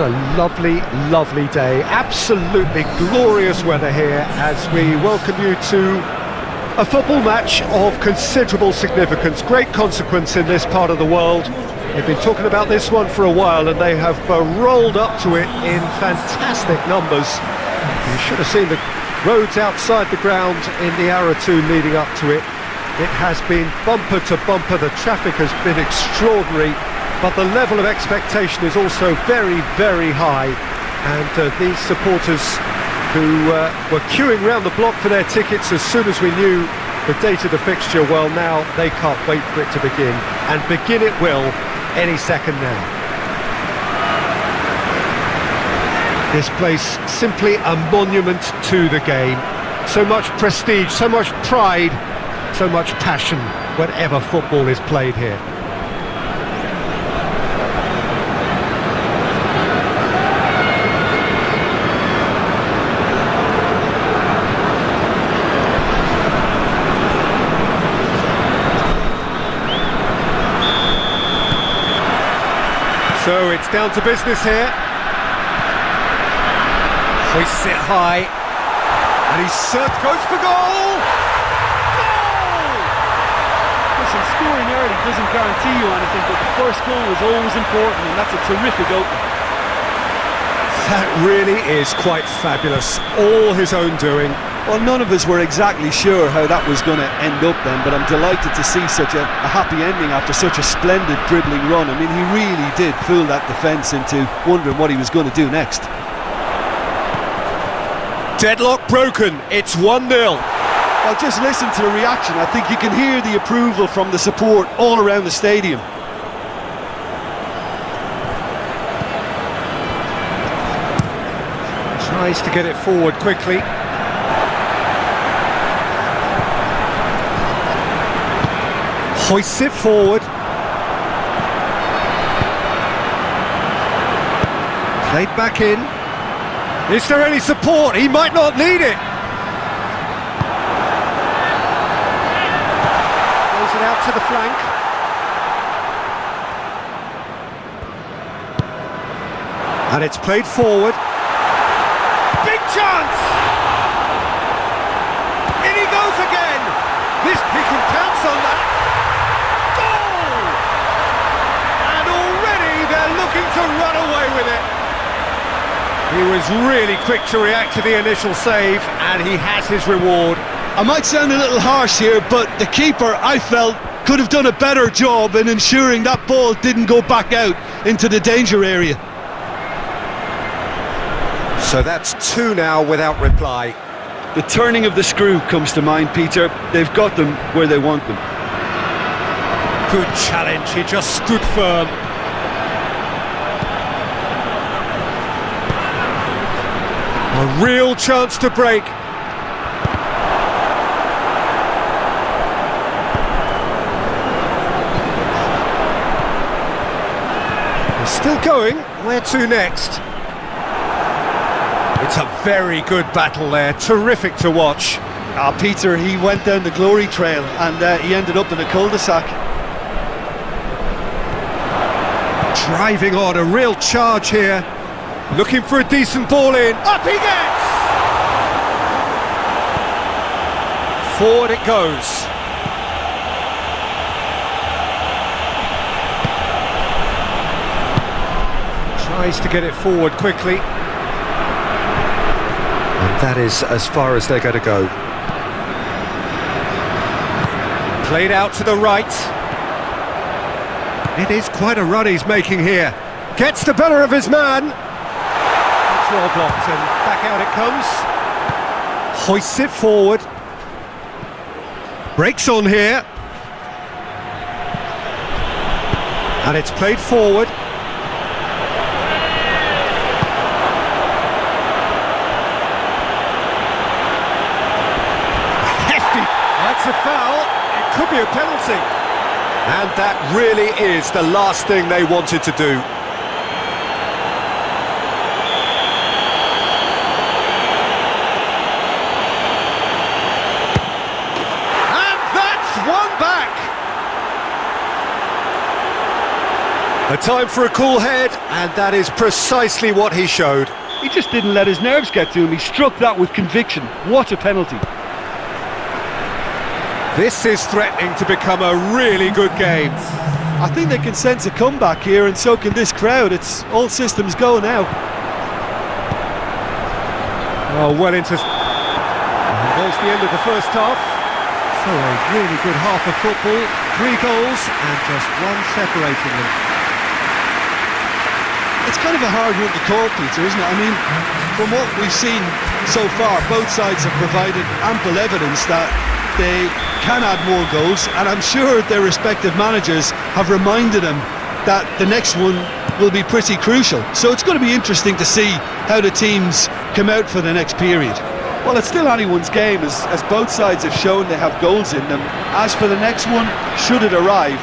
a lovely, lovely day. Absolutely glorious weather here as we welcome you to a football match of considerable significance, great consequence in this part of the world. They've been talking about this one for a while and they have rolled up to it in fantastic numbers. You should have seen the roads outside the ground in the hour or two leading up to it. It has been bumper to bumper, the traffic has been extraordinary, but the level of expectation is also very, very high. And these supporters who were queuing round the block for their tickets as soon as we knew the date of the fixture, well, now they can't wait for it to begin. And begin it will any second now. This place simply a monument to the game. So much prestige, so much pride, so much passion whenever football is played here. So it's down to business here. Hoists it high, and he goes for goal! Goal! Listen, scoring early doesn't guarantee you anything, but the first goal is always important, and that's a terrific opening. That really is quite fabulous, all his own doing. Well, none of us were exactly sure how that was going to end up then, but I'm delighted to see such a happy ending after such a splendid dribbling run. I mean, he really did fool that defence into wondering what he was going to do next. Deadlock broken, it's 1-0. Well, just listen to the reaction. I think you can hear the approval from the support all around the stadium. Tries to get it forward quickly. Hoists it forward. Played back in. Is there any support? He might not need it. Throws it out to the flank. And it's played forward. Big chance! In he goes again! He can pounce on that. Goal! And already they're looking to run away with it. He was really quick to react to the initial save, and he has his reward. I might sound a little harsh here, but the keeper, I felt, could have done a better job in ensuring that ball didn't go back out into the danger area. So that's 2 now without reply. The turning of the screw comes to mind, Peter. They've got them where they want them. Good challenge, he just stood firm. A real chance to break. They're still going. Where to next? It's a very good battle there, terrific to watch. Peter, he went down the glory trail and he ended up in a cul-de-sac. Driving on, a real charge here. Looking for a decent ball in. Up he gets! Forward it goes. Tries to get it forward quickly. And that is as far as they're going to go. Played out to the right. It is quite a run he's making here. Gets the better of his man. It's well blocked and back out it comes. Hoists it forward. Breaks on here. And it's played forward. That's a foul, it could be a penalty. And that really is the last thing they wanted to do. And that's one back. A time for a cool head, and that is precisely what he showed. He just didn't let his nerves get to him. He struck that with conviction. What a penalty. This is threatening to become a really good game. I think they can sense a comeback here, and so can this crowd. It's all systems go now. Oh, well into... And there's the end of the first half. So a really good half of football. 3 goals and just one separating them. It's kind of a hard one to call, Peter, isn't it? I mean, from what we've seen so far, both sides have provided ample evidence that they can add more goals, and I'm sure their respective managers have reminded them that the next one will be pretty crucial. So it's going to be interesting to see how the teams come out for the next period. Well, it's still anyone's game, as both sides have shown they have goals in them. As for the next one, should it arrive,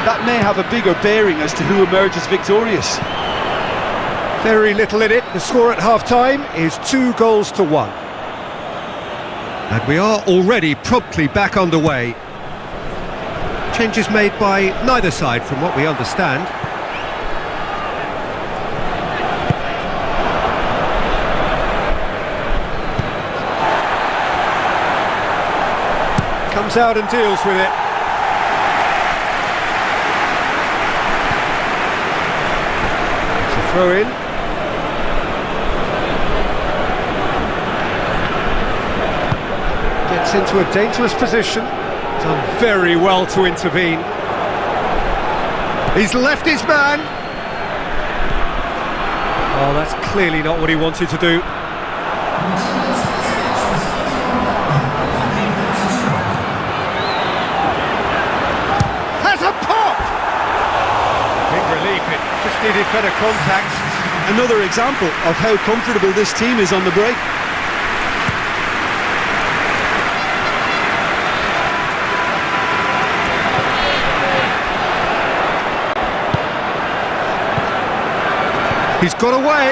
that may have a bigger bearing as to who emerges victorious. Very little in it. The score at half-time is 2 goals to 1. And we are already promptly back underway. Changes made by neither side from what we understand. Comes out and deals with it. It's a throw in. Gets into a dangerous position. Done very well to intervene. He's left his man. Oh, that's clearly not what he wanted to do. Has a pop! Big relief, it just needed better contact. Another example of how comfortable this team is on the break. He's got away.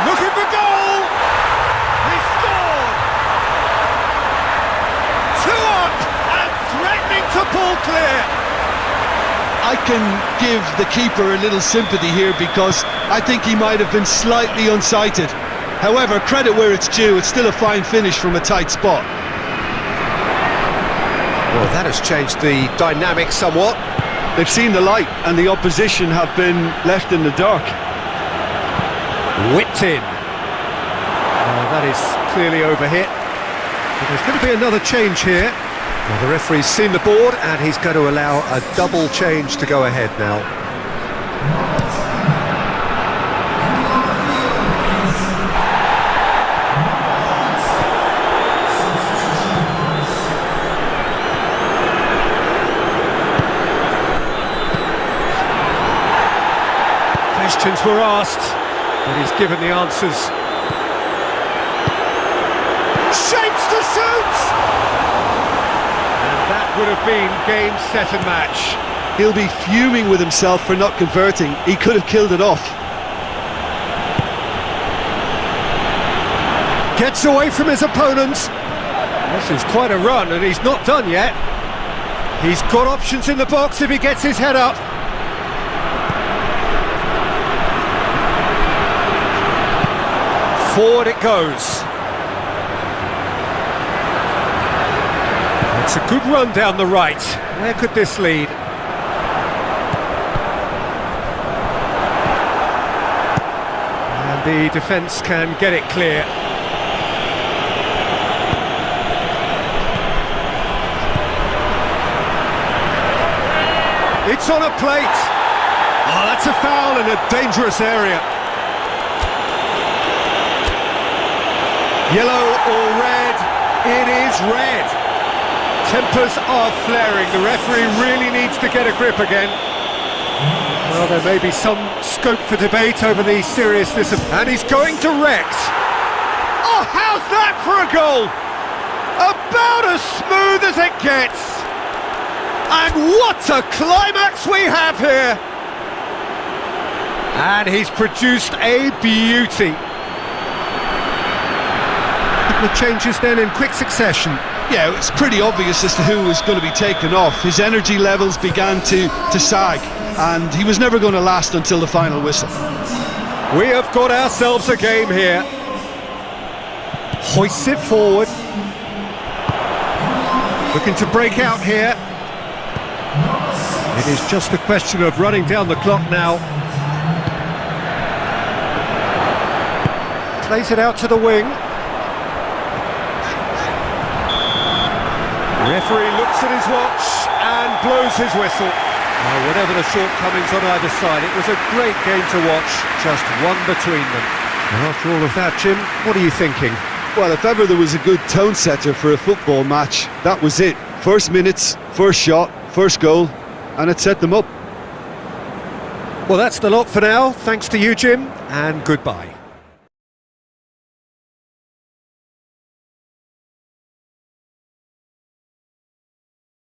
Look at the goal! He scored! 2 up and threatening to pull clear. I can give the keeper a little sympathy here because I think he might have been slightly unsighted. However, credit where it's due, it's still a fine finish from a tight spot. Well, that has changed the dynamic somewhat. They've seen the light and the opposition have been left in the dark. Whipped in. That is clearly overhit. But there's going to be another change here. Well, the referee's seen the board and he's going to allow a double change to go ahead now. Questions were asked, but he's given the answers. Shapes to shoot! And that would have been game, set and match. He'll be fuming with himself for not converting. He could have killed it off. Gets away from his opponent. This is quite a run and he's not done yet. He's got options in the box if he gets his head up. Forward it goes. It's a good run down the right. Where could this lead? And the defence can get it clear. It's on a plate. Oh, that's a foul in a dangerous area. Yellow or red? It is red. Tempers are flaring. The referee really needs to get a grip again. Well, there may be some scope for debate over the seriousness of... And he's going direct. Oh, how's that for a goal? About as smooth as it gets. And what a climax we have here. And he's produced a beauty. Couple of changes then in quick succession. Yeah, it's pretty obvious as to who was going to be taken off. His energy levels began to sag, and he was never going to last until the final whistle. We have got ourselves a game here. Hoists it forward. Looking to break out here. It is just a question of running down the clock now. Plays it out to the wing. Referee looks at his watch and blows his whistle. Whatever the shortcomings on either side, it was a great game to watch, just one between them. And after all of that, Jim, what are you thinking? Well, if ever there was a good tone setter for a football match, that was it. First minutes, first shot, first goal, and it set them up. Well, that's the lot for now. Thanks to you, Jim, and goodbye.